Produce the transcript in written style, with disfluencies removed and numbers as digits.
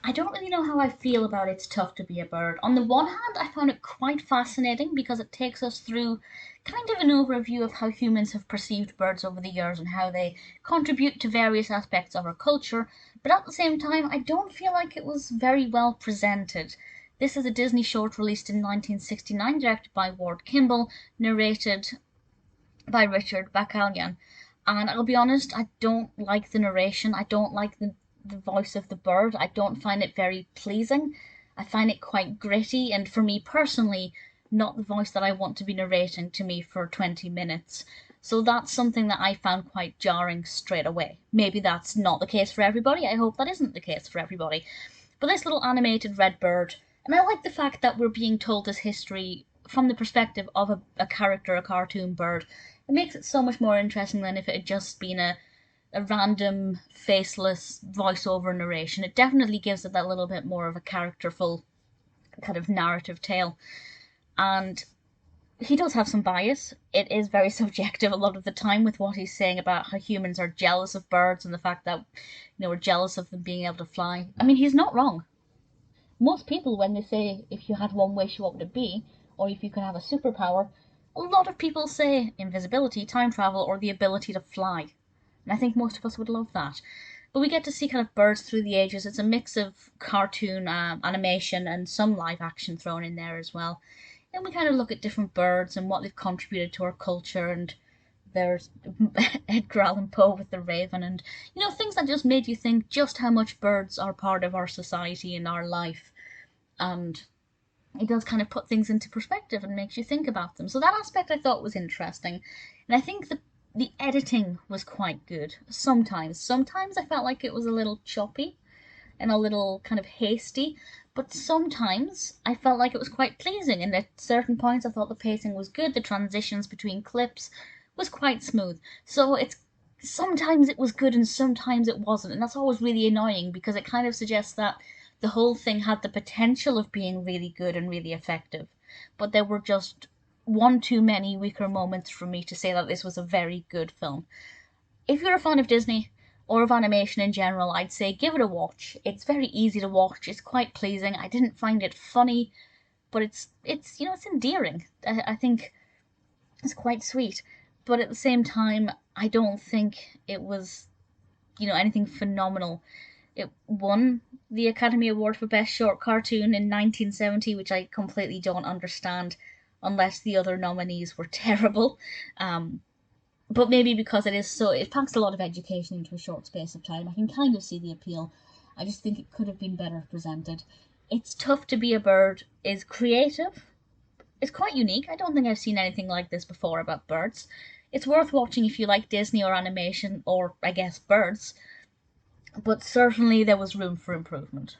I don't really know how I feel about It's Tough to Be a Bird. On the one hand, I found it quite fascinating because it takes us through kind of an overview of how humans have perceived birds over the years and how they contribute to various aspects of our culture. But at the same time, I don't feel like it was very well presented. This is a Disney short released in 1969, directed by Kimball, narrated by Richard Bakalyan. And I'll be honest, I don't like the narration. I don't like the voice of the bird. I don't find it very pleasing. I find it quite gritty, and for me personally, not the voice that I want to be narrating to me for 20 minutes. So that's something that I found quite jarring straight away. Maybe that's not the case for everybody. I hope that isn't the case for everybody. But this little animated red bird, and I like the fact that we're being told this history from the perspective of a character, a cartoon bird. It makes it so much more interesting than if it had just been a random, faceless voiceover narration. It definitely gives it that little bit more of a characterful kind of narrative tale. And he does have some bias. It is very subjective a lot of the time with what he's saying about how humans are jealous of birds and the fact that, we're jealous of them being able to fly. I mean, he's not wrong. Most people, when they say if you had one wish, what would it be, or if you could have a superpower, a lot of people say invisibility, time travel, or the ability to fly. And I think most of us would love that. But we get to see kind of birds through the ages. It's a mix of cartoon animation and some live action thrown in there as well. And we kind of look at different birds and what they've contributed to our culture. And there's Edgar Allan Poe with the Raven, and things that just made you think just how much birds are part of our society and our life. And it does kind of put things into perspective and makes you think about them. So that aspect I thought was interesting. And I think the editing was quite good. Sometimes I felt like it was a little choppy and a little kind of hasty, but sometimes I felt like it was quite pleasing, and at certain points I thought the pacing was good. The transitions between clips was quite smooth. So it's sometimes it was good and sometimes it wasn't, and that's always really annoying because it kind of suggests that the whole thing had the potential of being really good and really effective, but there were just one too many weaker moments for me to say that this was a very good film. If you're a fan of Disney or of animation in general, I'd say give it a watch. It's very easy to watch. It's quite pleasing. I didn't find it funny, but it's endearing. I think it's quite sweet. But at the same time, I don't think it was anything phenomenal. It won the Academy Award for Best Short Cartoon in 1970, which I completely don't understand unless the other nominees were terrible. But maybe because it packs a lot of education into a short space of time, I can kind of see the appeal. I just think it could have been better presented. It's Tough to Be a Bird is creative. It's quite unique. I don't think I've seen anything like this before about birds. It's worth watching if you like Disney or animation, or I guess birds, but certainly there was room for improvement.